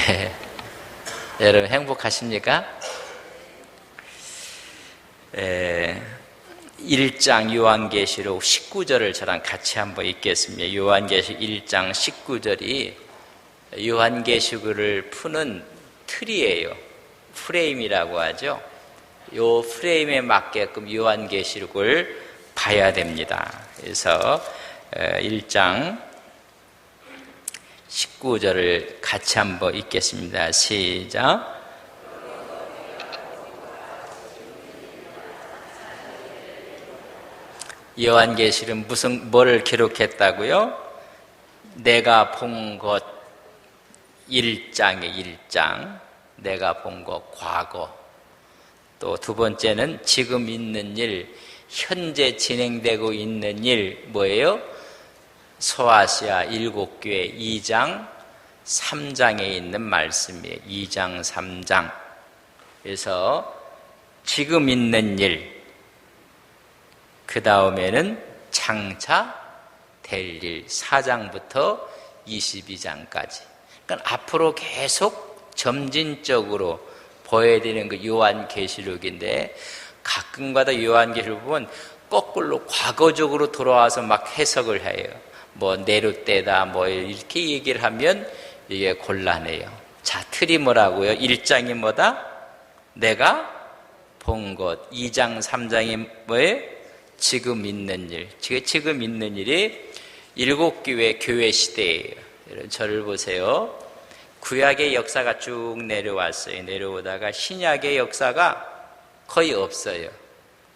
네. 여러분 행복하십니까? 1장 요한계시록 19절을 저랑 같이 한번 읽겠습니다. 요한계시록 1장 19절이 요한계시록을 푸는 틀이에요. 프레임이라고 하죠. 요 프레임에 맞게끔 요한계시록을 봐야 됩니다. 그래서 1장 19절을 같이 한번 읽겠습니다. 시작. 요한계시록은 뭐를 기록했다고요? 내가 본 것 1장에 1장, 내가 본 것 과거. 또 두 번째는 지금 있는 일, 현재 진행되고 있는 일, 뭐예요? 소아시아 7교회 2장 3장에 있는 말씀이에요. 2장 3장. 그래서 지금 있는 일, 그 다음에는 장차 될 일 4장부터 22장까지. 그러니까 앞으로 계속 점진적으로 보여야 되는 그 요한계시록인데, 가끔가다 요한계시록 보면 거꾸로 과거적으로 돌아와서 막 해석을 해요. 뭐 네로 때다 뭐 이렇게 얘기를 하면 이게 곤란해요. 자, 틀이 뭐라고요? 1장이 뭐다? 내가 본 것. 2장 3장이 뭐예요? 지금 있는 일. 지금 있는 일이 7교회 교회 시대예요. 여러분 저를 보세요. 구약의 역사가 쭉 내려왔어요. 내려오다가 신약의 역사가 거의 없어요.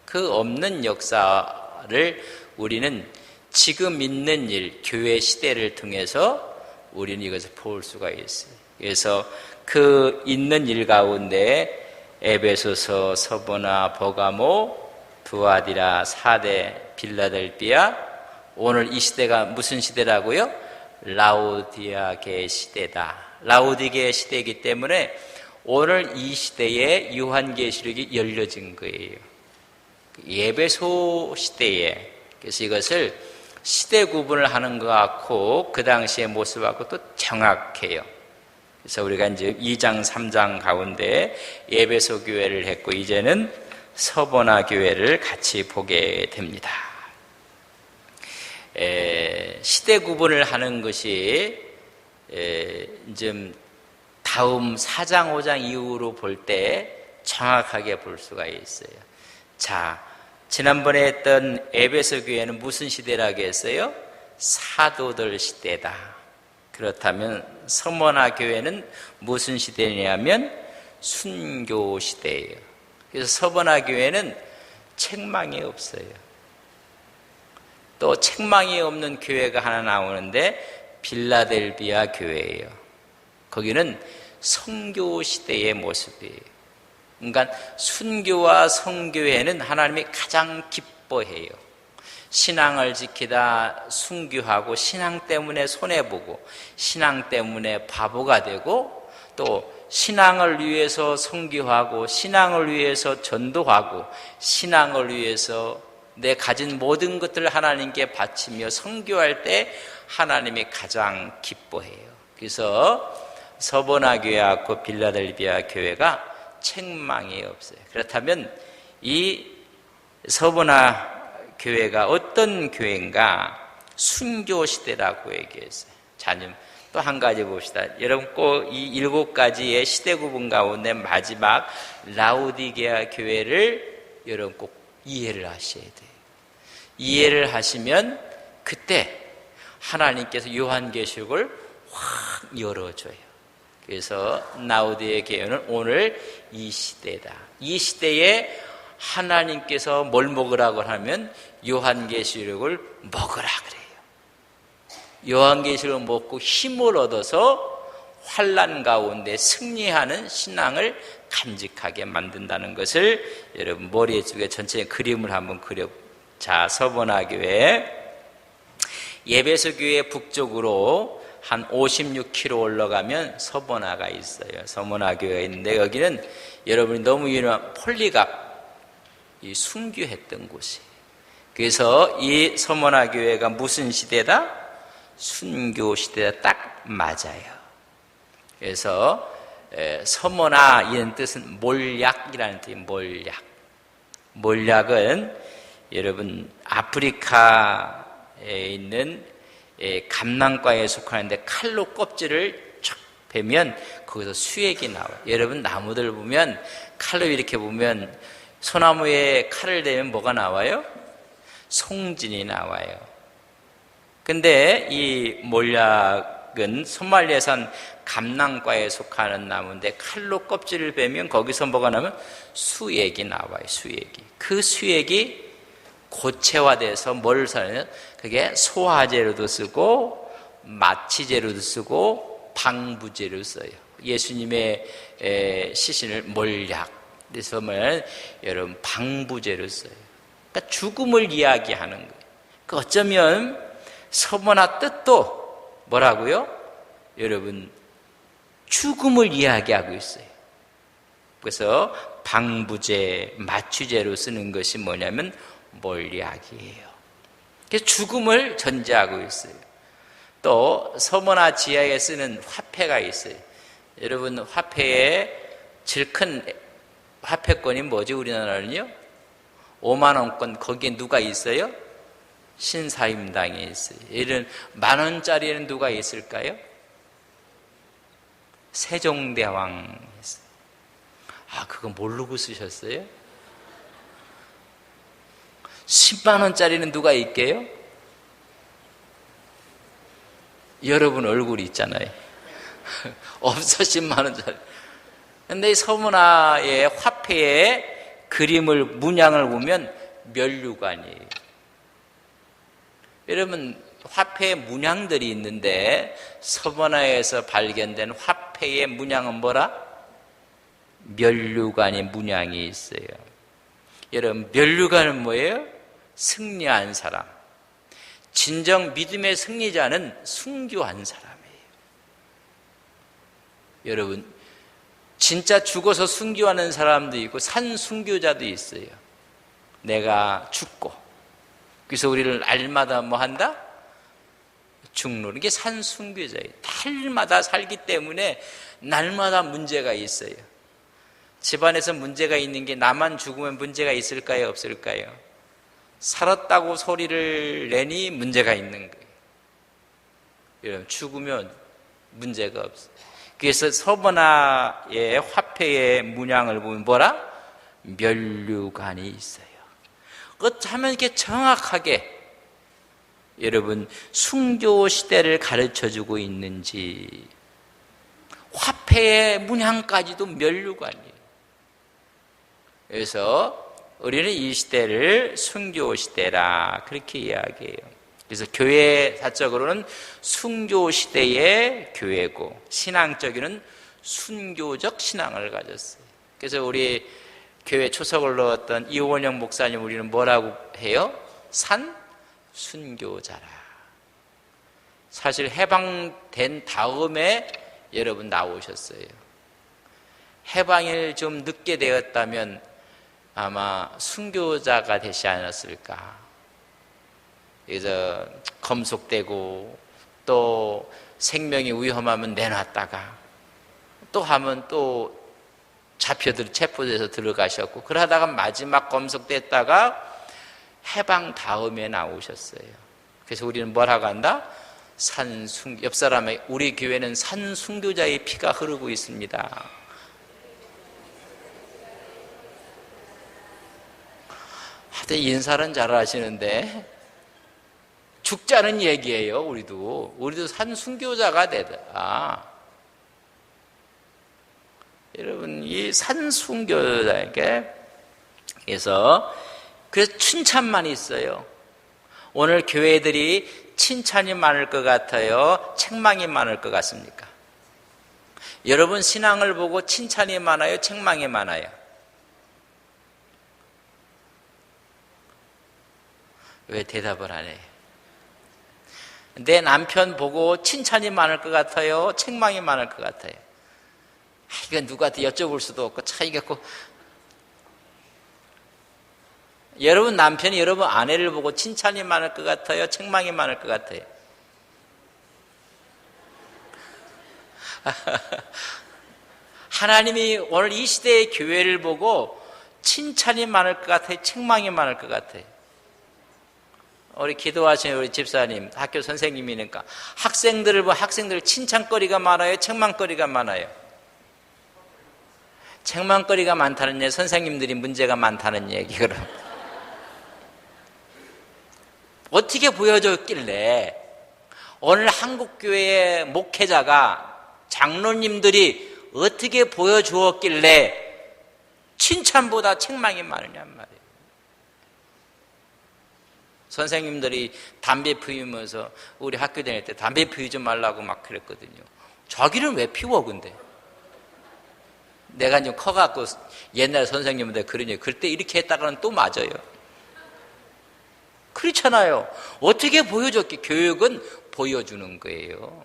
그 없는 역사를 우리는 지금 있는 일, 교회 시대를 통해서 우리는 이것을 볼 수가 있어요. 그래서 그 있는 일 가운데 에베소서, 서보나, 버가모, 두아디라, 사대, 빌라델비아, 오늘 이 시대가 무슨 시대라고요? 라오디게아 시대다. 라오디게아 시대이기 때문에 오늘 이 시대에 요한계시록이 열려진 거예요. 예배소 시대에. 그래서 이것을 시대 구분을 하는 것 같고 그 당시의 모습하고 또 정확해요. 그래서 우리가 이제 2장 3장 가운데 예배소 교회를 했고 이제는 서보나 교회를 같이 보게 됩니다. 시대 구분을 하는 것이 이제 다음 4장 5장 이후로 볼 때 정확하게 볼 수가 있어요. 자, 지난번에 했던 에베소 교회는 무슨 시대라고 했어요? 사도들 시대다. 그렇다면 서머나 교회는 무슨 시대냐면 순교 시대예요. 그래서 서머나 교회는 책망이 없어요. 또 책망이 없는 교회가 하나 나오는데 빌라델비아 교회예요. 거기는 성교 시대의 모습이에요. 그러니까 순교와 성교회는 하나님이 가장 기뻐해요. 신앙을 지키다 순교하고 신앙 때문에 손해보고 신앙 때문에 바보가 되고 또 신앙을 위해서 선교하고 신앙을 위해서 전도하고 신앙을 위해서 내 가진 모든 것들을 하나님께 바치며 선교할 때 하나님이 가장 기뻐해요. 그래서 서보나 교회하고 빌라델비아 교회가 책망이 없어요. 그렇다면 이 서보나 교회가 어떤 교회인가? 순교 시대라고 얘기했어요. 자님 또 한 가지 봅시다. 여러분 꼭 이 7가지의 시대 구분 가운데 마지막 라오디게아 교회를 여러분 꼭 이해를 하셔야 돼요. 이해를 하시면 그때 하나님께서 요한계시록을 확 열어줘요. 그래서 라오디게아 교회는 오늘 이 시대다. 이 시대에 하나님께서 뭘 먹으라고 하면 요한계시록을 먹으라 그래요. 요한계시록을 먹고 힘을 얻어서 환난 가운데 승리하는 신앙을 간직하게 만든다는 것을 여러분 머릿속에 전체의 그림을 한번 그려. 자, 서보나 교회, 예배소 교회 북쪽으로 한 56km 올라가면 서보나가 있어요. 서보나 교회가 있는데 여기는 여러분이 너무 유명한 폴리갑, 이 순교했던 곳이에요. 그래서 이 서보나 교회가 무슨 시대다? 순교 시대가 딱 맞아요. 그래서 서모나 이런 뜻은 몰약이라는 뜻이에요. 몰약은 여러분 아프리카에 있는 감낭과에 속하는데 칼로 껍질을 촥 베면 거기서 수액이 나와요. 여러분 나무들 보면 칼로 이렇게 보면 소나무에 칼을 대면 뭐가 나와요? 송진이 나와요. 근데 이 몰약은 소말리아산 감낭과에 속하는 나무인데 칼로 껍질을 베면 거기서 뭐가 나면 수액이 나와요. 수액이. 그 수액이 고체화돼서 뭘 사냐면 그게 소화제로도 쓰고 마취제로도 쓰고 방부제로 써요. 예수님의 시신을 몰약 그래서 뭐냐면 여러분 방부제로 써요. 그러니까 죽음을 이야기하는 거예요. 그 어쩌면 서머나 뜻도 뭐라고요? 여러분 죽음을 이야기하고 있어요. 그래서 방부제, 마취제로 쓰는 것이 뭐냐면 몰약이에요. 그래서 죽음을 전제하고 있어요. 또 서머나 지하에 쓰는 화폐가 있어요. 여러분 화폐에 제일 큰 화폐권이 뭐지 우리나라는요? 5만 원권 거기에 누가 있어요? 신사임당이 있어요. 이런 10,000원짜리는 누가 있을까요? 세종대왕이 있어요. 아 그거 모르고 쓰셨어요? 10만 원짜리는 누가 있게요? 여러분 얼굴이 있잖아요. 없어 10만 원짜리. 근데 이 서문화의 화폐의 그림을 문양을 보면 면류관이에요. 여러분 화폐의 문양들이 있는데 서문화에서 발견된 화폐의 문양은 뭐라? 면류관의 문양이 있어요. 여러분 면류관은 뭐예요? 승리한 사람. 진정 믿음의 승리자는 순교한 사람이에요. 여러분 진짜 죽어서 순교하는 사람도 있고 산순교자도 있어요. 내가 죽고 그래서 우리를 날마다 뭐 한다? 죽는 게 산순교자예요. 날마다 살기 때문에 날마다 문제가 있어요. 집안에서 문제가 있는 게 나만 죽으면 문제가 있을까요? 없을까요? 살았다고 소리를 내니 문제가 있는 거예요. 여러분 죽으면 문제가 없어요. 그래서 서문화의 화폐의 문양을 보면 뭐라? 면류관이 있어요. 어쩌면 이렇게 정확하게 여러분 순교 시대를 가르쳐주고 있는지 화폐의 문양까지도 면류관이에요. 그래서 우리는 이 시대를 순교 시대라 그렇게 이야기해요. 그래서 교회 사적으로는 순교 시대의 교회고 신앙적으로는 순교적 신앙을 가졌어요. 그래서 우리 교회 초석을 넣었던 이원영 목사님 우리는 뭐라고 해요? 산순교자라. 사실 해방된 다음에 여러분 나오셨어요. 해방을 좀 늦게 되었다면 아마 순교자가 되지 않았을까. 그래서 검속되고 또 생명이 위험하면 내놨다가 또 하면 또 체포돼서 들어가셨고 그러다가 마지막 검속됐다가 해방 다음에 나오셨어요. 그래서 우리는 뭐라고 한다? 옆 사람의 우리 교회는 산순교자의 피가 흐르고 있습니다. 하여튼 인사는 잘 하시는데 죽자는 얘기예요. 우리도 산순교자가 되다. 여러분 이 산순교자에게 그래서 칭찬만 있어요. 오늘 교회들이 칭찬이 많을 것 같아요? 책망이 많을 것 같습니까? 여러분 신앙을 보고 칭찬이 많아요? 책망이 많아요? 왜 대답을 안 해요? 내 남편 보고 칭찬이 많을 것 같아요? 책망이 많을 것 같아요? 이건 누구한테 여쭤볼 수도 없고 차이겠고. 여러분 남편이 여러분 아내를 보고 칭찬이 많을 것 같아요? 책망이 많을 것 같아요? 하나님이 오늘 이 시대의 교회를 보고 칭찬이 많을 것 같아요? 책망이 많을 것 같아요? 우리 기도하시는 우리 집사님, 학교 선생님이니까 학생들을 보면 학생들 칭찬거리가 많아요? 책망거리가 많아요? 책망거리가 많다는 얘기, 선생님들이 문제가 많다는 얘기. 그럼 어떻게 보여줬길래 오늘 한국교회의 목회자가, 장로님들이 어떻게 보여주었길래 칭찬보다 책망이 많으냔 말이에요. 선생님들이 담배 피우면서 우리 학교 다닐 때 담배 피우지 말라고 막 그랬거든요. 자기는 왜 피워 근데? 내가 좀 커갖고 옛날 선생님들 그러니 그때 이렇게 했다가는 또 맞아요. 그렇잖아요. 어떻게 보여줬기? 교육은 보여주는 거예요.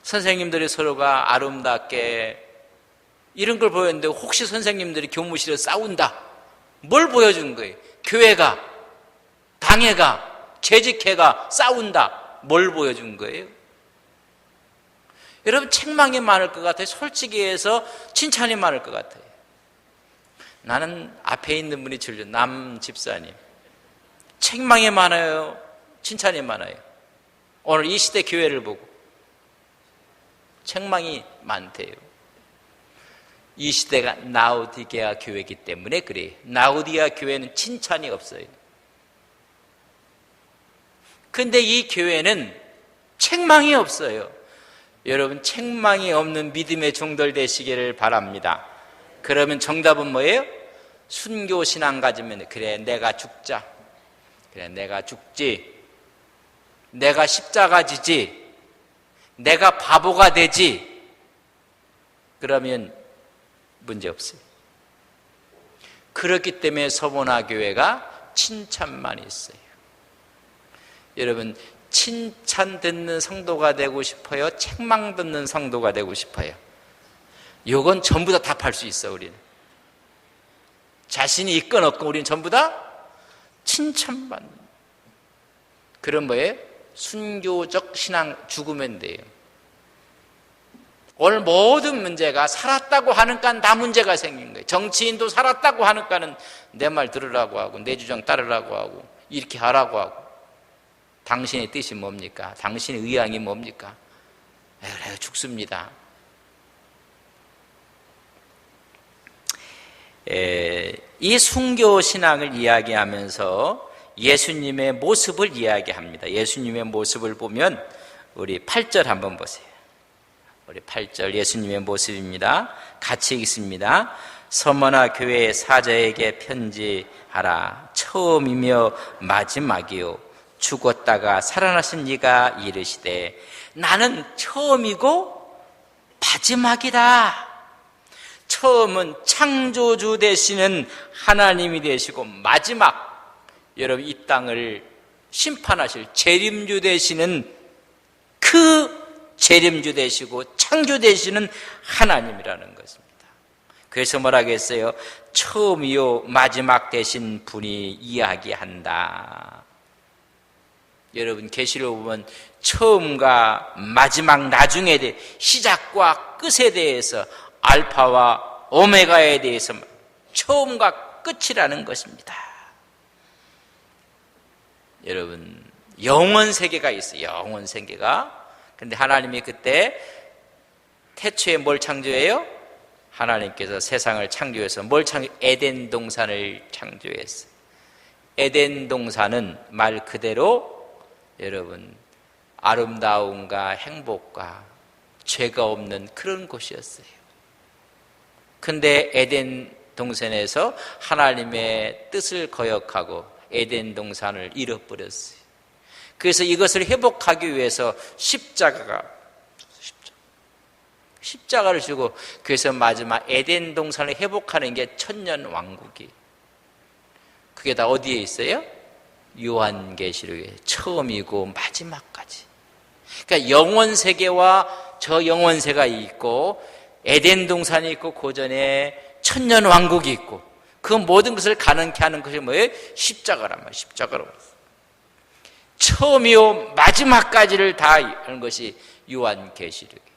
선생님들이 서로가 아름답게 이런 걸 보였는데 혹시 선생님들이 교무실에 싸운다. 뭘 보여준 거예요? 교회가, 당회가, 재직회가 싸운다. 뭘 보여준 거예요? 여러분 책망이 많을 것 같아요? 솔직히 해서 칭찬이 많을 것 같아요? 나는 앞에 있는 분이 진료 남 집사님 책망이 많아요? 칭찬이 많아요? 오늘 이 시대 교회를 보고 책망이 많대요. 이 시대가 라오디게아 교회이기 때문에 그래요. 라오디게아 교회는 칭찬이 없어요. 근데 이 교회는 책망이 없어요. 여러분 책망이 없는 믿음의 종들 되시기를 바랍니다. 그러면 정답은 뭐예요? 순교신앙 가지면 그래 내가 죽자. 그래 내가 죽지. 내가 십자가 지지. 내가 바보가 되지. 그러면 문제없어요. 그렇기 때문에 서문화교회가 칭찬만 있어요. 여러분 칭찬 듣는 성도가 되고 싶어요? 책망 듣는 성도가 되고 싶어요? 이건 전부 다 답할 수 있어. 우리는 자신이 있건 없건 우리는 전부 다 칭찬받는 그런 뭐예요? 순교적 신앙 죽으면 돼요. 오늘 모든 문제가 살았다고 하니까 다 문제가 생긴 거예요. 정치인도 살았다고 하니까는 내 말 들으라고 하고 내 주장 따르라고 하고 이렇게 하라고 하고. 당신의 뜻이 뭡니까? 당신의 의향이 뭡니까? 그래 죽습니다. 이 순교 신앙을 이야기하면서 예수님의 모습을 이야기합니다. 예수님의 모습을 보면 우리 8절 한번 보세요. 우리 8절 예수님의 모습입니다. 같이 읽습니다. 서머나 교회 사자에게 편지하라. 처음이며 마지막이요. 죽었다가 살아나신 이가 이르시되 나는 처음이고 마지막이다. 처음은 창조주 되시는 하나님이 되시고 마지막 여러분 이 땅을 심판하실 재림주 되시는 그 재림주 되시고 창조 되시는 하나님이라는 것입니다. 그래서 뭐라고 했어요? 처음이요 마지막 되신 분이 이야기한다. 여러분 계시록 보면 처음과 마지막 나중에 대해 시작과 끝에 대해서 알파와 오메가에 대해서 처음과 끝이라는 것입니다. 여러분 영원 세계가 있어요. 영원 세계가. 근데 하나님이 그때 태초에 뭘 창조해요? 하나님께서 세상을 창조해서 뭘 에덴 동산을 창조했어요. 에덴 동산은 말 그대로 여러분 아름다움과 행복과 죄가 없는 그런 곳이었어요. 근데 에덴 동산에서 하나님의 뜻을 거역하고 에덴 동산을 잃어버렸어요. 그래서 이것을 회복하기 위해서 십자가를 주고 그래서 마지막 에덴 동산을 회복하는 게 천년 왕국이. 그게 다 어디에 있어요? 요한계시록에 처음이고 마지막까지. 그러니까 영원 세계와 저 영원 세계가 있고 에덴 동산이 있고 그 전에 천년 왕국이 있고 그 모든 것을 가능케 하는 것이 뭐예요? 십자가란 말이에요. 십자가로. 처음이요 마지막까지를 다 하는 것이 요한계시록이에요.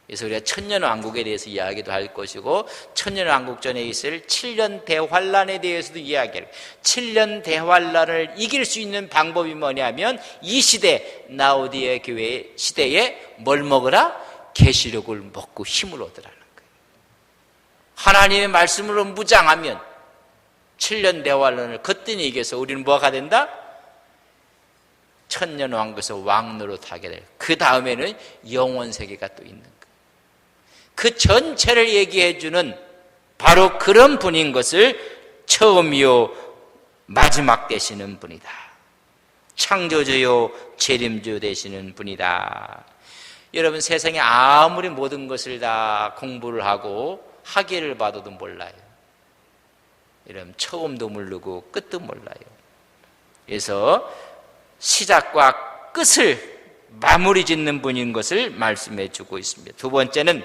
그래서 우리가 천년왕국에 대해서 이야기도 할 것이고, 천년왕국 전에 있을 7년 대환란에 대해서도 이야기할 거예요. 7년 대환란을 이길 수 있는 방법이 뭐냐면, 이 시대 라오디게 교회 시대에 뭘 먹으라? 계시록을 먹고 힘을 얻으라는 거예요. 하나님의 말씀으로 무장하면 7년 대환란을 거뜬히 이겨서 우리는 뭐가 된다? 천년왕국에서 왕노릇하게 돼요. 그 다음에는 영원세계가 또 있는 거예요. 그 전체를 얘기해 주는 바로 그런 분인 것을 처음이요 마지막 되시는 분이다. 창조주요 재림주 되시는 분이다. 여러분, 세상에 아무리 모든 것을 다 공부를 하고 학예를 받아도 몰라요. 여러분, 처음도 모르고 끝도 몰라요. 그래서 시작과 끝을 마무리 짓는 분인 것을 말씀해 주고 있습니다. 두 번째는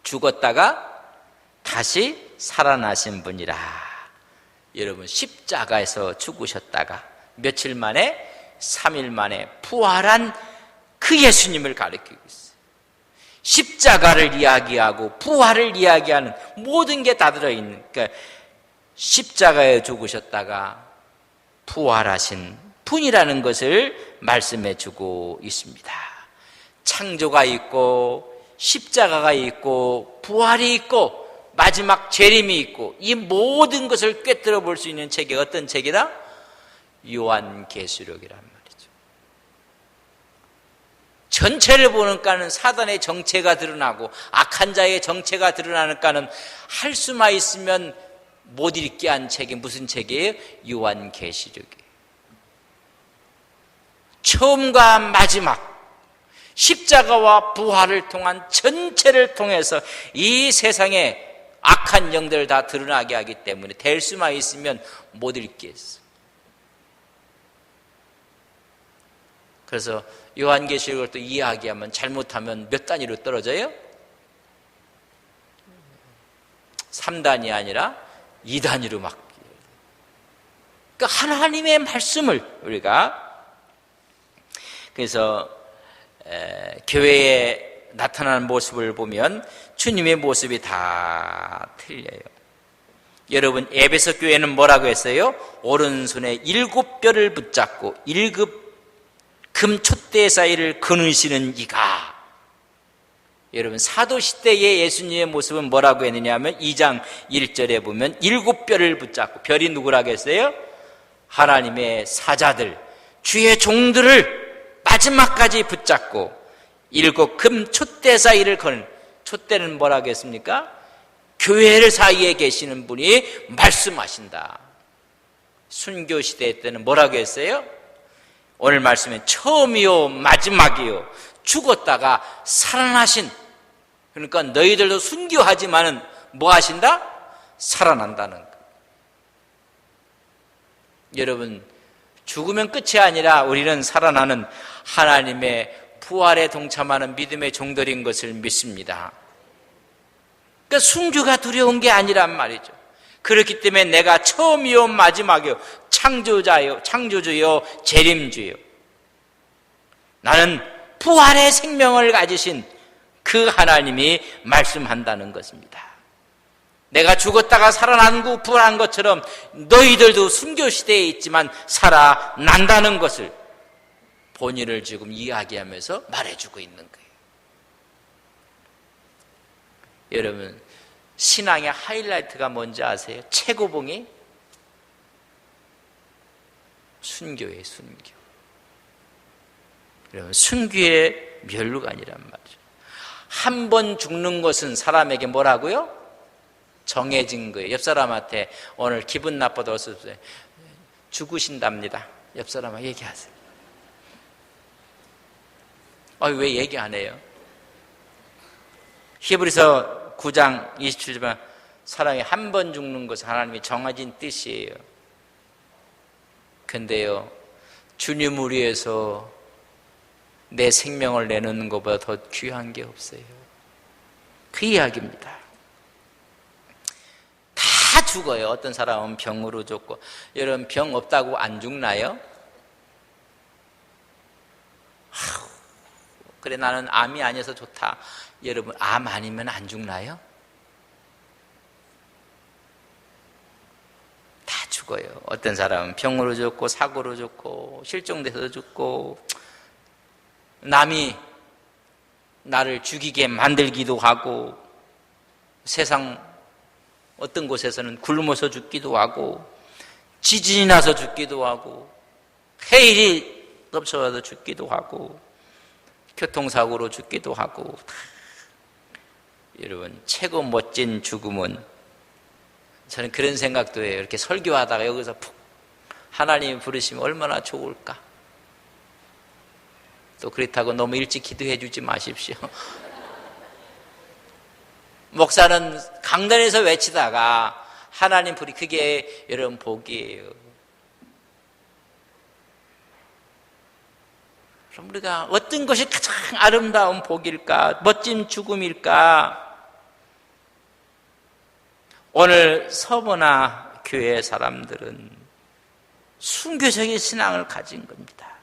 죽었다가 다시 살아나신 분이라. 여러분, 십자가에서 죽으셨다가 며칠 만에, 3일 만에 부활한 그 예수님을 가리키고 있어요. 십자가를 이야기하고 부활을 이야기하는 모든 게 다 들어있는, 그러니까 십자가에 죽으셨다가 부활하신 분이라는 것을 말씀해 주고 있습니다. 창조가 있고 십자가가 있고 부활이 있고 마지막 재림이 있고, 이 모든 것을 꿰뚫어 볼 수 있는 책이 어떤 책이다? 요한계시록이란 말이죠. 전체를 보니까는 사단의 정체가 드러나고 악한 자의 정체가 드러나니까는 할 수만 있으면 못 읽게 한 책이 무슨 책이에요? 요한계시록이에요. 처음과 마지막, 십자가와 부활을 통한 전체를 통해서 이 세상에 악한 영들을 다 드러나게 하기 때문에 될 수만 있으면 못 읽겠어. 그래서 요한계시록을 또 이야기하면 잘못하면 몇 단위로 떨어져요? 3단이 아니라 2단위로 막. 그러니까 하나님의 말씀을 우리가, 그래서 교회에 나타나는 모습을 보면 주님의 모습이 다 틀려요. 여러분, 에베소 교회는 뭐라고 했어요? 오른손에 7뼈를 붙잡고 1급 금 촛대 사이를 거느시는 이가. 여러분, 사도시대의 예수님의 모습은 뭐라고 했느냐 하면 2장 1절에 보면 7뼈를 붙잡고, 별이 누구라고 했어요? 하나님의 사자들, 주의 종들을 마지막까지 붙잡고 7금 촛대 사이를 거는, 촛대는 뭐라고 했습니까? 교회를 사이에 계시는 분이 말씀하신다. 순교시대 때는 뭐라고 했어요? 오늘 말씀에 처음이요 마지막이요 죽었다가 살아나신, 그러니까 너희들도 순교하지만은 뭐 하신다? 살아난다는 거. 여러분, 죽으면 끝이 아니라 우리는 살아나는 하나님의 부활에 동참하는 믿음의 종들인 것을 믿습니다. 그러니까 순교가 두려운 게 아니란 말이죠. 그렇기 때문에 내가 처음이요 마지막이요 창조자요 창조주요 재림주요, 나는 부활의 생명을 가지신 그 하나님이 말씀한다는 것입니다. 내가 죽었다가 살아난 후 부활한 것처럼 너희들도 순교시대에 있지만 살아난다는 것을 본인을 지금 이야기하면서 말해주고 있는 거예요. 여러분, 신앙의 하이라이트가 뭔지 아세요? 최고봉이 순교예요. 순교. 여러분, 순교의 멸류관이란 말이죠. 한 번 죽는 것은 사람에게 뭐라고요? 정해진 거예요. 옆 사람한테 오늘 기분 나빠도 어서오세요. 죽으신답니다. 옆 사람한테 얘기하세요. 왜 얘기 안 해요? 히브리서 9장 27절, 사람이 한 번 죽는 것은 하나님이 정해진 뜻이에요. 근데요, 주님을 위해서 내 생명을 내놓는 것보다 더 귀한 게 없어요. 그 이야기입니다. 다 죽어요. 어떤 사람은 병으로 죽고. 여러분, 병 없다고 안 죽나요? 그래 나는 암이 아니어서 좋다. 여러분 암 아니면 안 죽나요? 다 죽어요. 어떤 사람은 병으로 죽고 사고로 죽고 실종돼서 죽고 남이 나를 죽이게 만들기도 하고 세상 어떤 곳에서는 굶어서 죽기도 하고 지진이 나서 죽기도 하고 해일이 덮쳐서 죽기도 하고 교통사고로 죽기도 하고 여러분 최고 멋진 죽음은 저는 그런 생각도 해요. 이렇게 설교하다가 여기서 푹 하나님이 부르시면 얼마나 좋을까. 또 그렇다고 너무 일찍 기도해 주지 마십시오. 목사는 강단에서 외치다가 하나님 부르 그게 여러분 복이에요. 그럼 우리가 어떤 것이 가장 아름다운 복일까? 멋진 죽음일까? 오늘 서머나 교회 사람들은 순교적인 신앙을 가진 겁니다.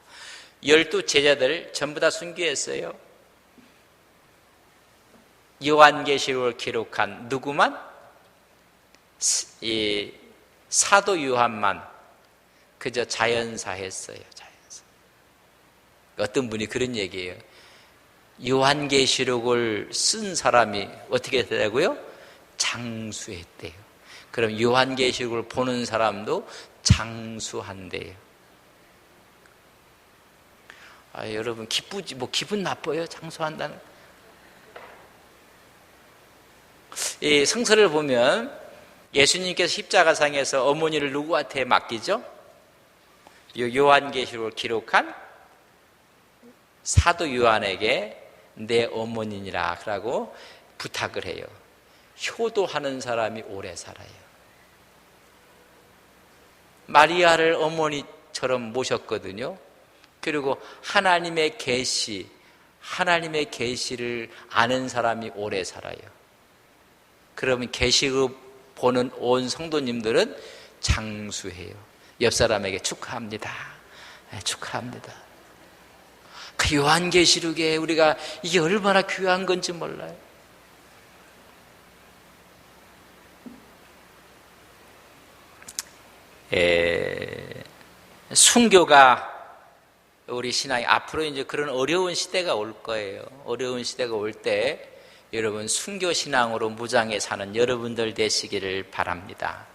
12 제자들 전부 다 순교했어요. 요한계시록을 기록한 누구만? 이 사도 요한만 그저 자연사 했어요. 자연사. 어떤 분이 그런 얘기예요. 요한계시록을 쓴 사람이 어떻게 되더라고요? 장수했대요. 그럼 요한계시록을 보는 사람도 장수한대요. 여러분 기쁘지 뭐 기분 나빠요? 장수한다는. 이 성서를 보면 예수님께서 십자가상에서 어머니를 누구한테 맡기죠? 요한계시록을 기록한 사도 요한에게 내 어머니니라 라고 부탁을 해요. 효도하는 사람이 오래 살아요. 마리아를 어머니처럼 모셨거든요. 그리고 하나님의 하나님의 계시를 아는 사람이 오래 살아요. 그러면 계시를 보는 온 성도님들은 장수해요. 옆 사람에게 축하합니다. 축하합니다. 그 요한계시록에 우리가 이게 얼마나 귀한 건지 몰라요. 순교가 우리 신앙이 앞으로 이제 그런 어려운 시대가 올 거예요. 어려운 시대가 올 때 여러분 순교 신앙으로 무장해 사는 여러분들 되시기를 바랍니다.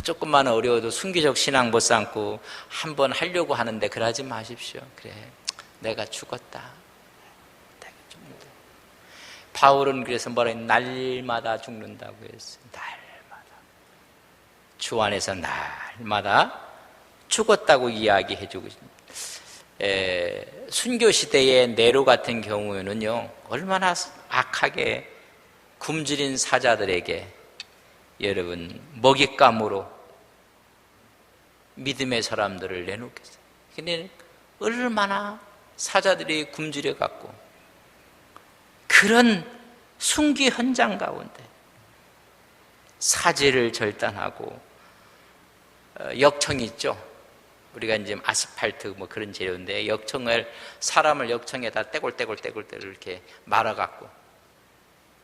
조금만 어려워도 순교적 신앙 못 삼고 한번 하려고 하는데 그러지 마십시오. 그래, 내가 죽었다. 내가 죽는다. 바울은 그래서 뭐라 했냐? 날마다 죽는다고 했어요. 날마다. 주 안에서 날마다 죽었다고 이야기해 주고 있습니다. 순교 시대의 네로 같은 경우에는요, 얼마나 악하게 굶주린 사자들에게 여러분 먹잇감으로 믿음의 사람들을 내놓겠어요. 근데 얼마나 사자들이 굶주려 갖고 그런 순교 현장 가운데 사지를 절단하고 역청 있죠. 우리가 이제 아스팔트 뭐 그런 재료인데 사람을 역청에다 떼골 이렇게 말아갖고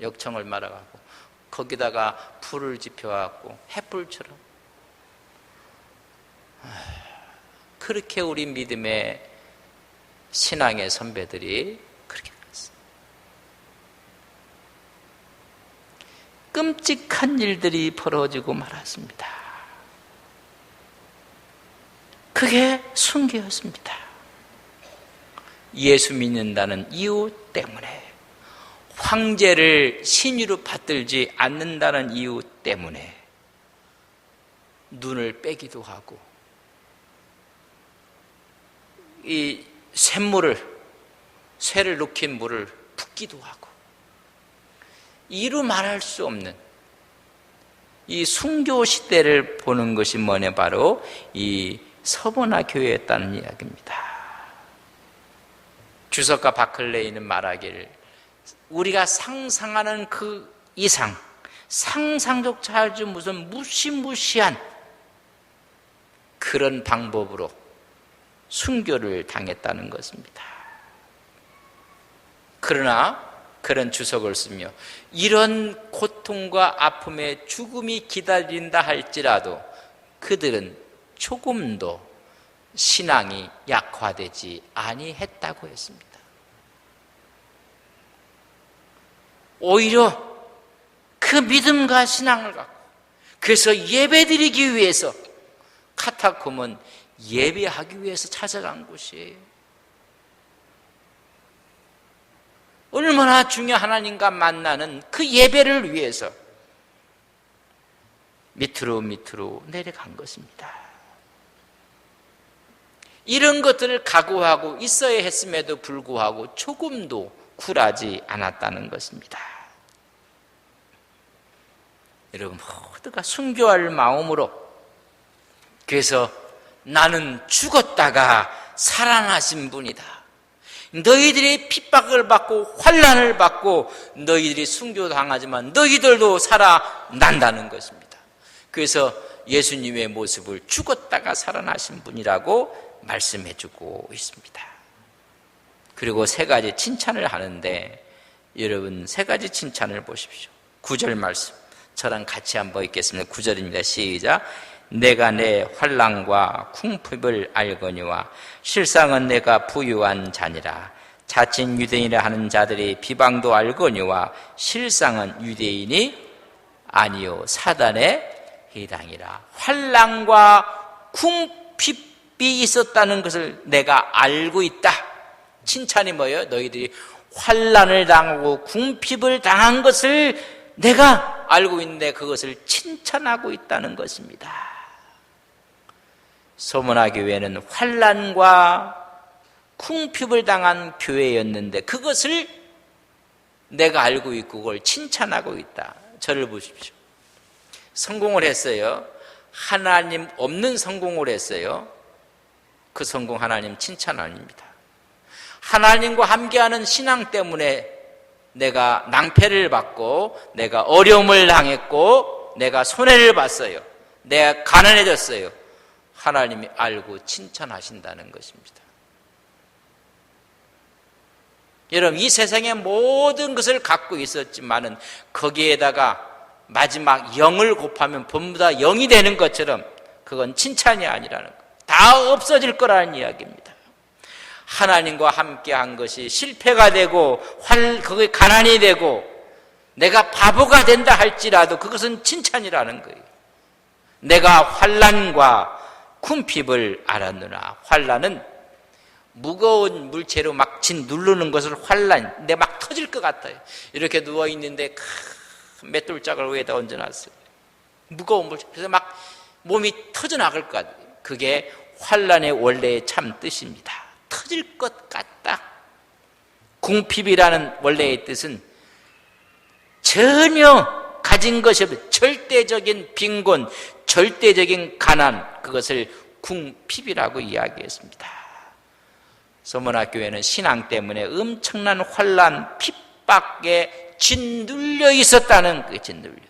역청을 말아갖고 거기다가 불을 지펴갖고 횃불처럼 그렇게 우리 믿음의 신앙의 선배들이 그렇게 갔어요. 끔찍한 일들이 벌어지고 말았습니다. 그게 순교였습니다. 예수 믿는다는 이유 때문에, 황제를 신유로 받들지 않는다는 이유 때문에 눈을 빼기도 하고 이 쇠를 녹인 물을 붓기도 하고 이루 말할 수 없는 이 순교 시대를 보는 것이 뭐냐, 바로 이 서머나 교회였다는 이야기입니다. 주석과 바클레이는 말하기를 우리가 상상하는 그 이상, 상상조차 하지 무슨 무시무시한 그런 방법으로 순교를 당했다는 것입니다. 그러나 그런 주석을 쓰며 이런 고통과 아픔의 죽음이 기다린다 할지라도 그들은 조금도 신앙이 약화되지 아니했다고 했습니다. 오히려 그 믿음과 신앙을 갖고, 그래서 예배드리기 위해서, 카타콤은 예배하기 위해서 찾아간 곳이에요. 얼마나 중요한 하나님과 만나는 그 예배를 위해서 밑으로 내려간 것입니다. 이런 것들을 각오하고 있어야 했음에도 불구하고 조금도 굴하지 않았다는 것입니다. 여러분, 모두가 순교할 마음으로, 그래서 나는 죽었다가 살아나신 분이다, 너희들이 핍박을 받고 환난을 받고 너희들이 순교당하지만 너희들도 살아난다는 것입니다. 그래서 예수님의 모습을 죽었다가 살아나신 분이라고 말씀해주고 있습니다. 그리고 세 가지 칭찬을 하는데, 여러분 세 가지 칭찬을 보십시오. 9절 말씀 저랑 같이 한번 읽겠습니다. 9절입니다. 시작. 내가 내 환난과 궁핍을 알거니와 실상은 내가 부유한 자니라. 자칭 유대인이라 하는 자들이 비방도 알거니와 실상은 유대인이 아니요 사단의 해당이라. 환난과 궁핍이 있었다는 것을 내가 알고 있다. 칭찬이 뭐예요? 너희들이 환난을 당하고 궁핍을 당한 것을 내가 알고 있는데 그것을 칭찬하고 있다는 것입니다. 소문화 교회는 환난과 궁핍을 당한 교회였는데 그것을 내가 알고 있고 그걸 칭찬하고 있다. 저를 보십시오. 성공을 했어요. 하나님 없는 성공을 했어요. 그 성공 하나님 칭찬 아닙니다. 하나님과 함께하는 신앙 때문에 내가 낭패를 받고 내가 어려움을 당했고 내가 손해를 봤어요. 내가 가난해졌어요. 하나님이 알고 칭찬하신다는 것입니다. 여러분, 이 세상의 모든 것을 갖고 있었지만은 거기에다가 마지막 0을 곱하면 전부 다 0이 되는 것처럼 그건 칭찬이 아니라는 것, 다 없어질 거라는 이야기입니다. 하나님과 함께한 것이 실패가 되고 거기에 가난이 되고 내가 바보가 된다 할지라도 그것은 칭찬이라는 거예요. 내가 환난과 궁핍을 알았느나. 환난은 무거운 물체로 막 누르는 것을 환난, 내 막 터질 것 같아요. 이렇게 누워있는데 큰 맷돌짝을 위에다 얹어놨어요. 무거운 물체, 그래서 막 몸이 터져나갈 것 같아요. 그게 환난의 원래의 참 뜻입니다. 터질 것 같다. 궁핍이라는 원래의 뜻은 전혀 가진 것이 없는 절대적인 빈곤, 절대적인 가난, 그것을 궁핍이라고 이야기했습니다. 서문학교회는 신앙 때문에 엄청난 환난, 핍박에 짓눌려 있었다는 그 짓눌려.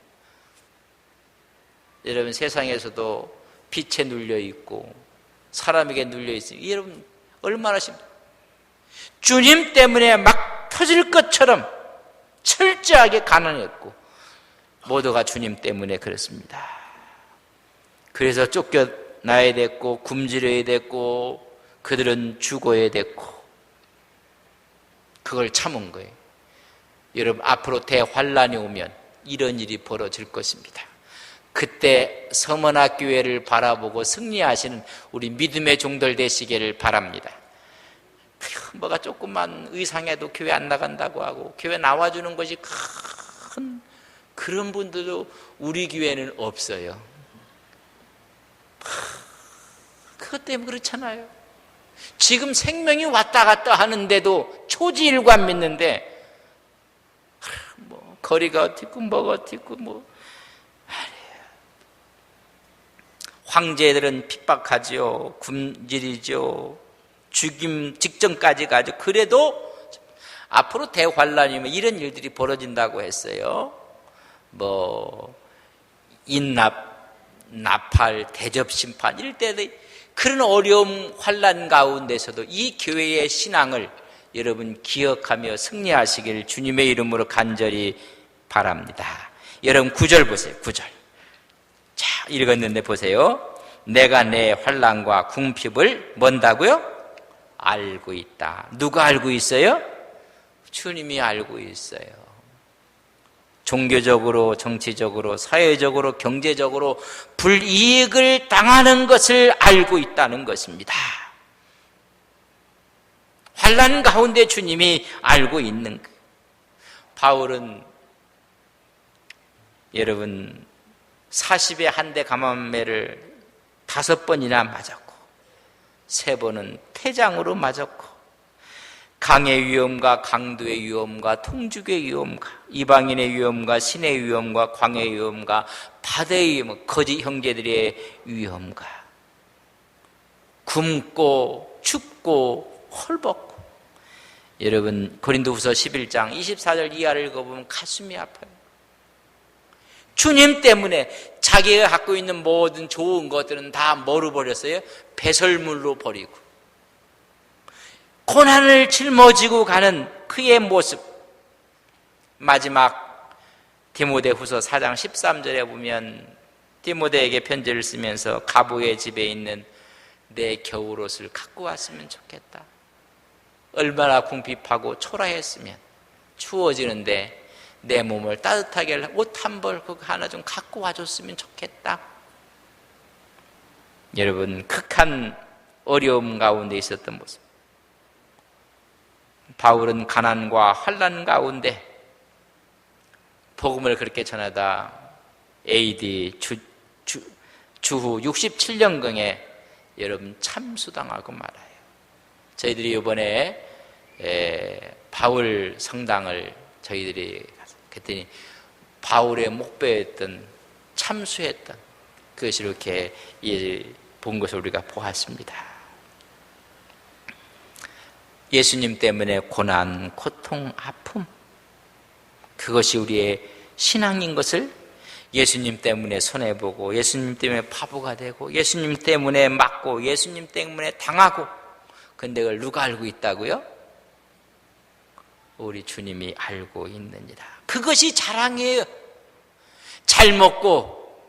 여러분, 세상에서도 빛에 눌려 있고 사람에게 눌려 있으니 여러분 얼마나 주님 때문에 막 터질 것처럼 철저하게 가난했고 모두가 주님 때문에 그렇습니다. 그래서 쫓겨나야 됐고 굶주려야 됐고 그들은 죽어야 됐고 그걸 참은 거예요. 여러분, 앞으로 대환란이 오면 이런 일이 벌어질 것입니다. 그때 서문학교회를 바라보고 승리하시는 우리 믿음의 종들 되시기를 바랍니다. 뭐가 조금만 의상해도 교회 안 나간다고 하고 교회 나와주는 것이 큰 그런 분들도 우리 교회는 없어요. 그것 때문에 그렇잖아요. 지금 생명이 왔다 갔다 하는데도 초지일관 믿는데 뭐 거리가 어떻고 뭐가 어떻고 뭐 황제들은 핍박하지요. 굶주리죠. 죽임 직전까지 가죠. 그래도 앞으로 대환란이면 이런 일들이 벌어진다고 했어요. 뭐 인납, 나팔, 대접심판 이럴 때 그런 어려움 환란 가운데서도 이 교회의 신앙을 여러분 기억하며 승리하시길 주님의 이름으로 간절히 바랍니다. 여러분 9절 보세요. 9절. 자, 읽었는데 보세요. 내가 내 환난과 궁핍을 뭔다고요? 알고 있다. 누가 알고 있어요? 주님이 알고 있어요. 종교적으로, 정치적으로, 사회적으로, 경제적으로 불이익을 당하는 것을 알고 있다는 것입니다. 환난 가운데 주님이 알고 있는 거예요. 바울은 여러분 40에 한 대 감암매를 5번이나 맞았고 3번은 태장으로 맞았고 강의 위험과 강도의 위험과 통죽의 위험과 이방인의 위험과 신의 위험과 광의 위험과 바다의 위험, 거짓 형제들의 위험과 굶고 춥고 헐벗고 여러분 고린도후서 11장 24절 이하를 읽어보면 가슴이 아파요. 주님 때문에 자기가 갖고 있는 모든 좋은 것들은 다 뭐로 버렸어요? 배설물로 버리고 고난을 짊어지고 가는 그의 모습. 마지막 디모데후서 4장 13절에 보면 디모데에게 편지를 쓰면서 가부의 집에 있는 내 겨울옷을 갖고 왔으면 좋겠다. 얼마나 궁핍하고 초라했으면 추워지는데 내 몸을 따뜻하게 하려고 옷 한 벌 그거 하나 좀 갖고 와줬으면 좋겠다. 여러분 극한 어려움 가운데 있었던 모습. 바울은 가난과 환난 가운데 복음을 그렇게 전하다 AD 주후 67년경에 여러분 참수당하고 말아요. 저희들이 이번에 바울 성당을 저희들이 그랬더니 바울의 목배했던 참수했던 그것이 이렇게 본 것을 우리가 보았습니다. 예수님 때문에 고난, 고통, 아픔 그것이 우리의 신앙인 것을 예수님 때문에 손해보고 예수님 때문에 바보가 되고 예수님 때문에 맞고 예수님 때문에 당하고 근데 그걸 누가 알고 있다고요? 우리 주님이 알고 있느니라. 그것이 자랑이에요. 잘 먹고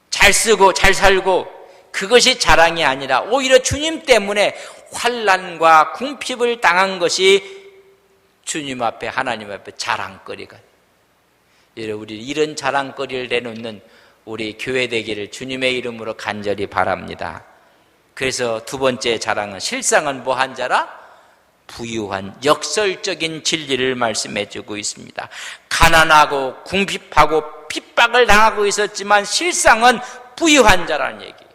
잘 쓰고 잘 살고 그것이 자랑이 아니라 오히려 주님 때문에 환난과 궁핍을 당한 것이 주님 앞에 하나님 앞에 자랑거리가. 우리 이런 자랑거리를 내놓는 우리 교회 되기를 주님의 이름으로 간절히 바랍니다. 그래서 두 번째 자랑은 실상은 뭐한 자라? 부유한 역설적인 진리를 말씀해 주고 있습니다. 가난하고 궁핍하고 핍박을 당하고 있었지만 실상은 부유한 자라는 얘기예요.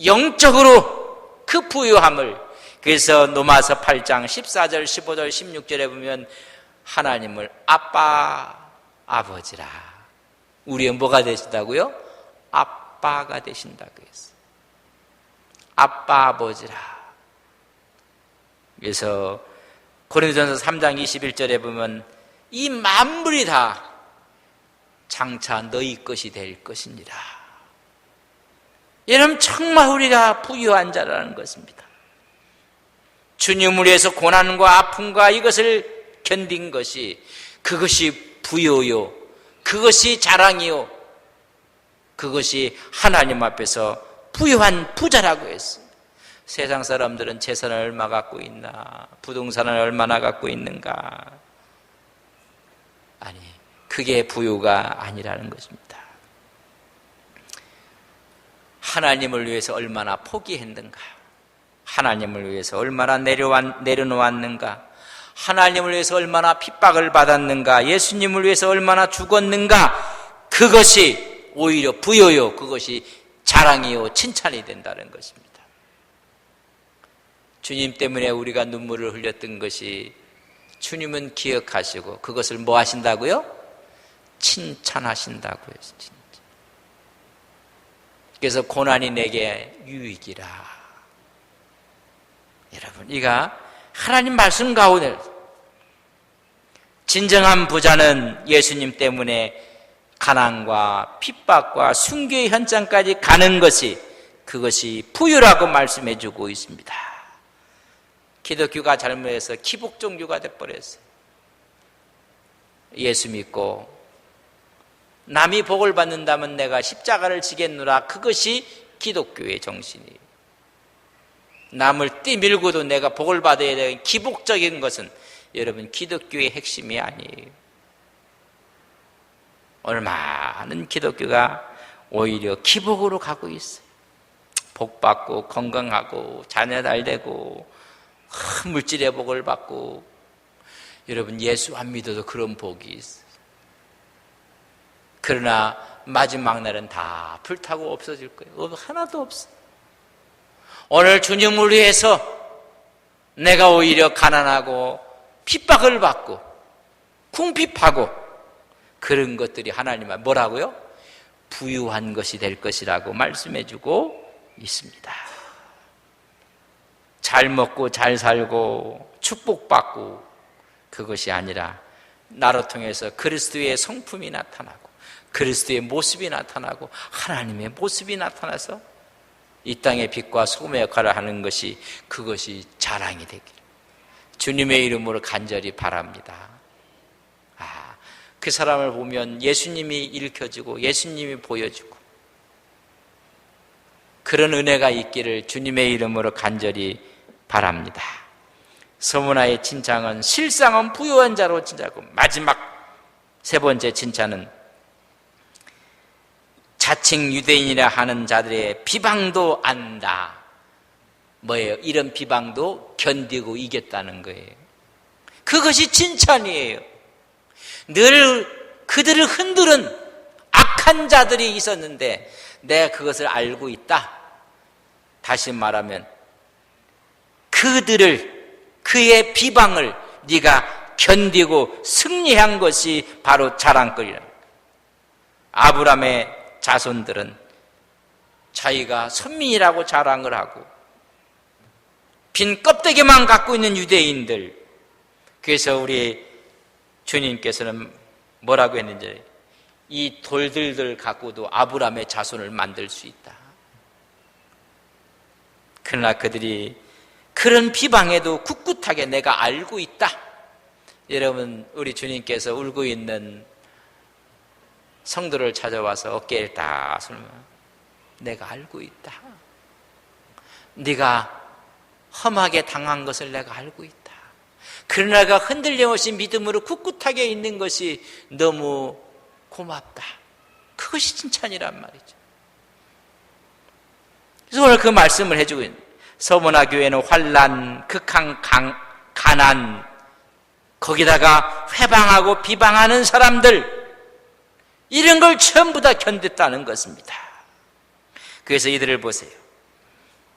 영적으로 그 부유함을 그래서 로마서 8장 14절 15절 16절에 보면 하나님을 아빠 아버지라 우리의 뭐가 되신다고요? 아빠가 되신다고 했어요. 아빠 아버지라. 그래서 고린도전서 3장 21절에 보면 이 만물이 다 장차 너희 것이 될 것이니라. 여러분 정말 우리가 부유한 자라는 것입니다. 주님을 위해서 고난과 아픔과 이것을 견딘 것이 그것이 부요요. 그것이 자랑이요. 그것이 하나님 앞에서 부유한 부자라고 했어요. 세상 사람들은 재산을 얼마 갖고 있나, 부동산을 얼마나 갖고 있는가. 아니, 그게 부유가 아니라는 것입니다. 하나님을 위해서 얼마나 포기했는가, 하나님을 위해서 얼마나 내려놓았는가, 하나님을 위해서 얼마나 핍박을 받았는가, 예수님을 위해서 얼마나 죽었는가, 그것이 오히려 부여요. 그것이 자랑이요, 칭찬이 된다는 것입니다. 주님 때문에 우리가 눈물을 흘렸던 것이 주님은 기억하시고 그것을 뭐 하신다고요? 칭찬하신다고요. 그래서 고난이 내게 유익이라. 여러분, 이가 하나님 말씀 가운데 진정한 부자는 예수님 때문에 가난과 핍박과 순교의 현장까지 가는 것이 그것이 부유라고 말씀해 주고 있습니다. 기독교가 잘못해서 기복종교가 돼버렸어요. 예수 믿고 남이 복을 받는다면 내가 십자가를 지겠노라. 그것이 기독교의 정신이에요. 남을 뛰밀고도 내가 복을 받아야 되는 기복적인 것은 여러분 기독교의 핵심이 아니에요. 오늘 많은 기독교가 오히려 기복으로 가고 있어요. 복 받고 건강하고 자녀 잘 되고 물질의 복을 받고. 여러분 예수 안 믿어도 그런 복이 있어요. 그러나 마지막 날은 다 불타고 없어질 거예요. 하나도 없어요. 오늘 주님을 위해서 내가 오히려 가난하고 핍박을 받고 궁핍하고 그런 것들이 하나님은 뭐라고요? 부유한 것이 될 것이라고 말씀해주고 있습니다. 잘 먹고 잘 살고 축복받고 그것이 아니라 나로 통해서 그리스도의 성품이 나타나고 그리스도의 모습이 나타나고 하나님의 모습이 나타나서 이 땅의 빛과 소금의 역할을 하는 것이 그것이 자랑이 되기를 주님의 이름으로 간절히 바랍니다. 그 사람을 보면 예수님이 일으켜주고 예수님이 보여주고 그런 은혜가 있기를 주님의 이름으로 간절히 바랍니다. 서문화의 칭찬은 실상은 부유한 자로 칭찬하고 마지막 세 번째 칭찬은 자칭 유대인이라 하는 자들의 비방도 안다. 뭐예요? 이런 비방도 견디고 이겼다는 거예요. 그것이 칭찬이에요. 늘 그들을 흔드는 악한 자들이 있었는데 내가 그것을 알고 있다. 다시 말하면 그의 비방을 네가 견디고 승리한 것이 바로 자랑거리라. 아브라함의 자손들은 자기가 선민이라고 자랑을 하고 빈 껍데기만 갖고 있는 유대인들. 그래서 우리 주님께서는 뭐라고 했는지 이 돌들을 갖고도 아브라함의 자손을 만들 수 있다. 그러나 그들이 그런 비방에도 꿋꿋하게 내가 알고 있다. 여러분 우리 주님께서 울고 있는 성도를 찾아와서 어깨를 딱 설면 내가 알고 있다. 네가 험하게 당한 것을 내가 알고 있다. 그러나 내가 흔들림 없이 믿음으로 꿋꿋하게 있는 것이 너무 고맙다. 그것이 칭찬이란 말이죠. 그래서 오늘 그 말씀을 해주고 있는 서문화 교회는 환난, 극한 가난, 거기다가 회방하고 비방하는 사람들 이런 걸 전부 다 견뎠다는 것입니다. 그래서 이들을 보세요.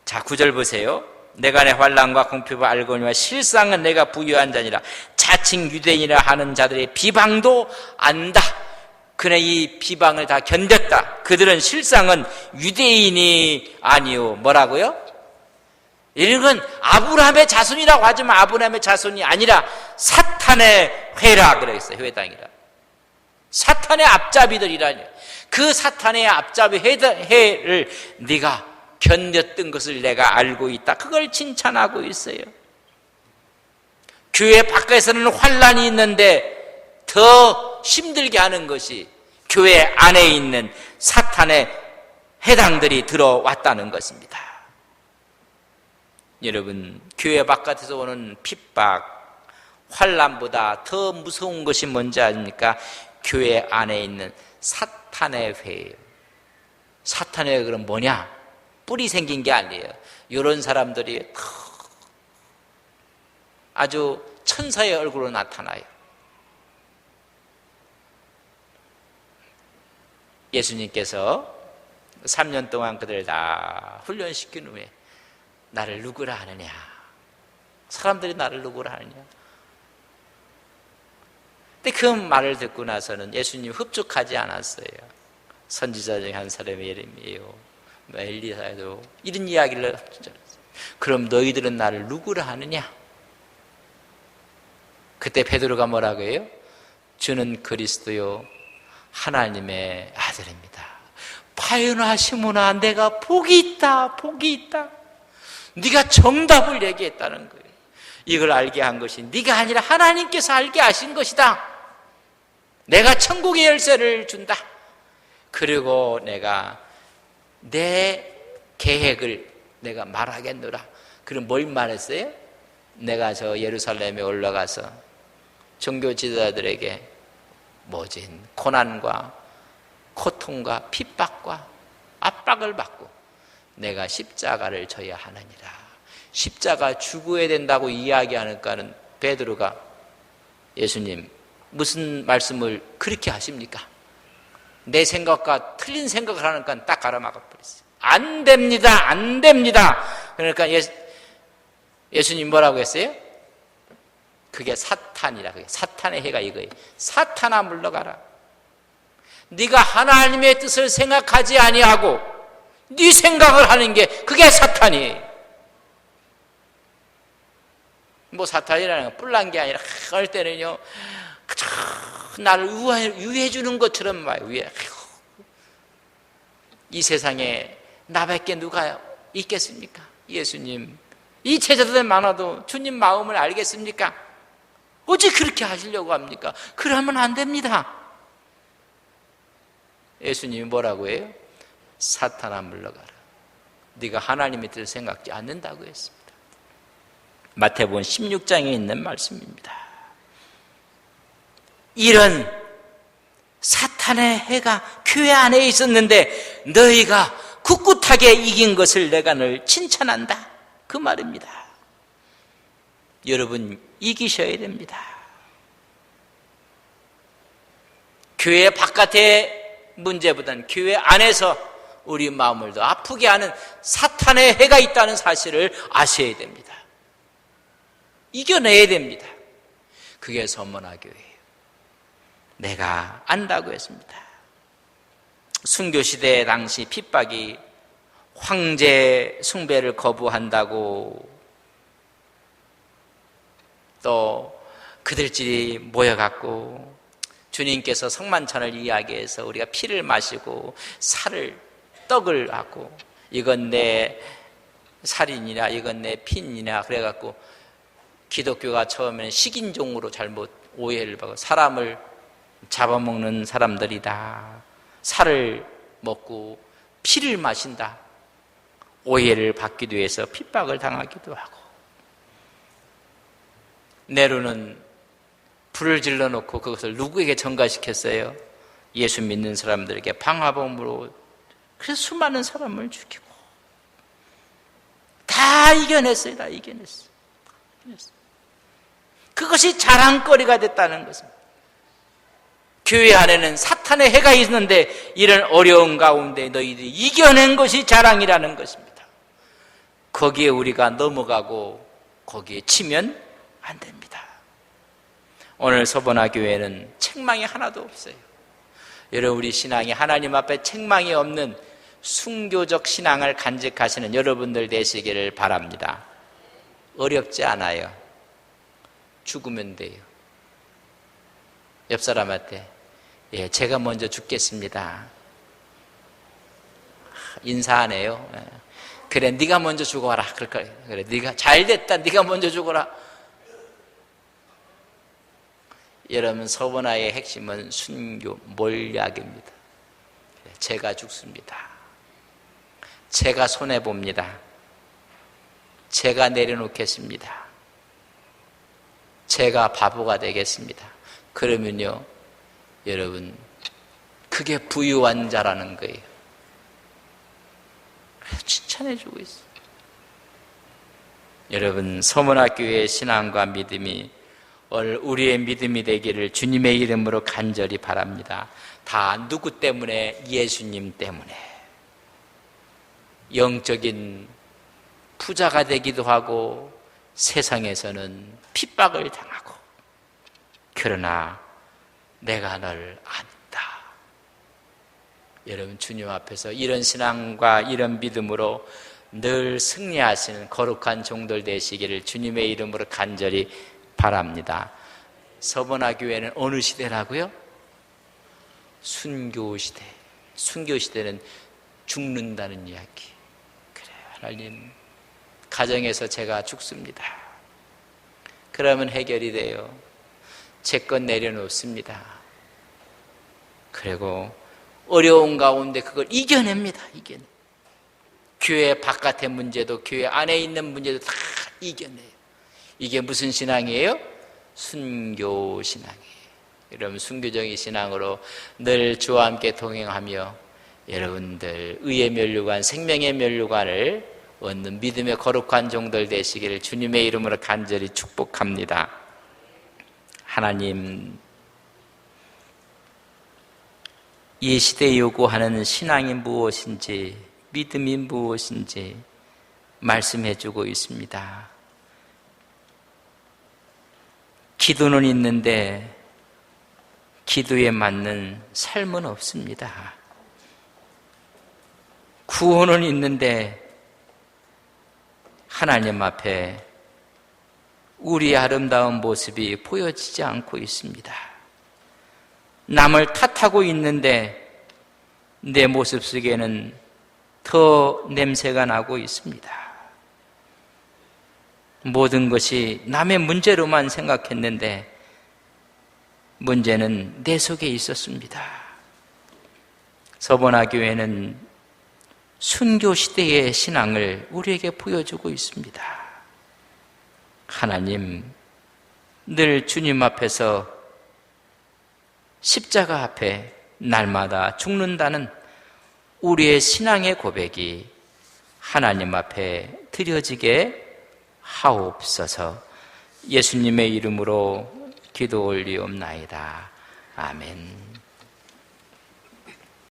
자, 9절 보세요. 내가 내 환난과 궁핍을 알거니와 실상은 내가 부유한 자니라. 자칭 유대인이라 하는 자들의 비방도 안다. 그네 이 비방을 다 견뎠다. 그들은 실상은 유대인이 아니요. 뭐라고요? 이런 건 아브라함의 자손이라고 하지만 아브라함의 자손이 아니라 사탄의 회라 그랬어요. 회당이라. 사탄의 앞잡이들이라니. 그 사탄의 앞잡이 회를 네가 견뎠던 것을 내가 알고 있다. 그걸 칭찬하고 있어요. 교회 밖에서는 환난이 있는데 더 힘들게 하는 것이 교회 안에 있는 사탄의 해당들이 들어왔다는 것입니다. 여러분, 교회 바깥에서 오는 핍박, 환난보다 더 무서운 것이 뭔지 아십니까? 교회 안에 있는 사탄의 회예요. 사탄의 회는 뭐냐? 뿔이 생긴 게 아니에요. 이런 사람들이 아주 천사의 얼굴로 나타나요. 예수님께서 3년 동안 그들을 다 훈련시킨 후에 나를 누구라 하느냐? 사람들이 나를 누구라 하느냐? 근데 그 말을 듣고 나서는 예수님 흡족하지 않았어요. 선지자 중에 한 사람의 이름이에요. 엘리사도 이런 이야기를 했죠. 그럼 너희들은 나를 누구라 하느냐? 그때 베드로가 뭐라고 해요? 주는 그리스도요 하나님의 아들입니다. 바요나 시몬아, 내가 복이 있다, 복이 있다. 네가 정답을 얘기했다는 거예요. 이걸 알게 한 것이 네가 아니라 하나님께서 알게 하신 것이다. 내가 천국의 열쇠를 준다. 그리고 내가 내 계획을 내가 말하겠노라. 그럼 뭘 말했어요? 내가 저 예루살렘에 올라가서 종교 지도자들에게 모진 고난과 고통과 핍박과 압박을 받고 내가 십자가를 져야 하느니라. 십자가 죽어야 된다고 이야기하니까는 베드로가 예수님 무슨 말씀을 그렇게 하십니까? 내 생각과 틀린 생각을 하니까 딱 가로막아 버렸어요. 안 됩니다. 안 됩니다. 그러니까 예수님 뭐라고 했어요? 그게 사탄이라. 그게 사탄의 해가 이거예요. 사탄아 물러가라. 네가 하나님의 뜻을 생각하지 아니하고 네 생각을 하는 게 그게 사탄이에요. 뭐 사탄이라는 건 뿔난 게 아니라 할 때는요 나를 유해해 주는 것처럼 막 위해. 이 세상에 나밖에 누가 있겠습니까? 예수님 이 제자들 많아도 주님 마음을 알겠습니까? 어찌 그렇게 하시려고 합니까? 그러면 안 됩니다. 예수님이 뭐라고 해요? 사탄아 물러가라. 네가 하나님의 뜻을 생각지 않는다고 했습니다. 마태복음 16장에 있는 말씀입니다. 이런 사탄의 해가 교회 안에 있었는데 너희가 굳굳하게 이긴 것을 내가 늘 칭찬한다. 그 말입니다. 여러분 이기셔야 됩니다. 교회 바깥의 문제보다는 교회 안에서 우리 마음을 더 아프게 하는 사탄의 해가 있다는 사실을 아셔야 됩니다. 이겨내야 됩니다. 그게 서문화교회예요. 내가 안다고 했습니다. 순교시대 당시 핍박이 황제 숭배를 거부한다고 또 그들끼리 모여갖고 주님께서 성만찬을 이야기해서 우리가 피를 마시고 떡을 하고 이건 내 살인이나 이건 내 피이나 그래갖고 기독교가 처음에는 식인종으로 잘못 오해를 받고 사람을 잡아먹는 사람들이다. 살을 먹고 피를 마신다. 오해를 받기도 해서 핍박을 당하기도 하고 네로는 불을 질러놓고 그것을 누구에게 전가시켰어요? 예수 믿는 사람들에게 방화범으로. 그래서 수많은 사람을 죽이고 다 이겨냈어요. 다 이겨냈어요. 그것이 자랑거리가 됐다는 것입니다. 교회 안에는 사탄의 해가 있는데 이런 어려운 가운데 너희들이 이겨낸 것이 자랑이라는 것입니다. 거기에 우리가 넘어가고 거기에 치면 안 됩니다. 오늘 서번화 교회는 책망이 하나도 없어요. 여러분 우리 신앙이 하나님 앞에 책망이 없는 순교적 신앙을 간직하시는 여러분들 되시기를 바랍니다. 어렵지 않아요. 죽으면 돼요. 옆 사람한테 제가 먼저 죽겠습니다. 인사하네요. 그래 네가 먼저 죽어라. 그래 네가 잘됐다. 네가 먼저 죽어라. 여러분 서번화의 핵심은 순교 몰약입니다. 제가 죽습니다. 제가 손해봅니다. 제가 내려놓겠습니다. 제가 바보가 되겠습니다. 그러면요 여러분 그게 부유한 자라는 거예요. 칭찬해주고 있어요. 여러분 서문학교의 신앙과 믿음이 오늘 우리의 믿음이 되기를 주님의 이름으로 간절히 바랍니다. 다 누구 때문에? 예수님 때문에. 영적인 부자가 되기도 하고 세상에서는 핍박을 당하고 그러나 내가 널 안다. 여러분 주님 앞에서 이런 신앙과 이런 믿음으로 늘 승리하시는 거룩한 종들 되시기를 주님의 이름으로 간절히 바랍니다. 서번화 교회는 어느 시대라고요? 순교시대. 순교시대는 죽는다는 이야기. 그래요 하나님 가정에서 제가 죽습니다. 그러면 해결이 돼요. 제 것 내려놓습니다. 그리고 어려운 가운데 그걸 이겨냅니다. 교회 바깥의 문제도 교회 안에 있는 문제도 다 이겨내요. 이게 무슨 신앙이에요? 순교 신앙이에요. 여러분, 순교적인 신앙으로 늘 주와 함께 동행하며 여러분들 의의 면류관, 생명의 면류관을 얻는 믿음의 거룩한 종들 되시기를 주님의 이름으로 간절히 축복합니다. 하나님, 이 시대에 요구하는 신앙이 무엇인지, 믿음이 무엇인지 말씀해 주고 있습니다. 기도는 있는데 기도에 맞는 삶은 없습니다. 구원은 있는데 하나님 앞에 우리의 아름다운 모습이 보여지지 않고 있습니다. 남을 탓하고 있는데 내 모습 속에는 더 냄새가 나고 있습니다. 모든 것이 남의 문제로만 생각했는데 문제는 내 속에 있었습니다. 서보나 교회는 순교 시대의 신앙을 우리에게 보여주고 있습니다. 하나님, 늘 주님 앞에서 십자가 앞에 날마다 죽는다는 우리의 신앙의 고백이 하나님 앞에 드려지게 하옵소서. 예수님의 이름으로 기도 올리옵나이다. 아멘.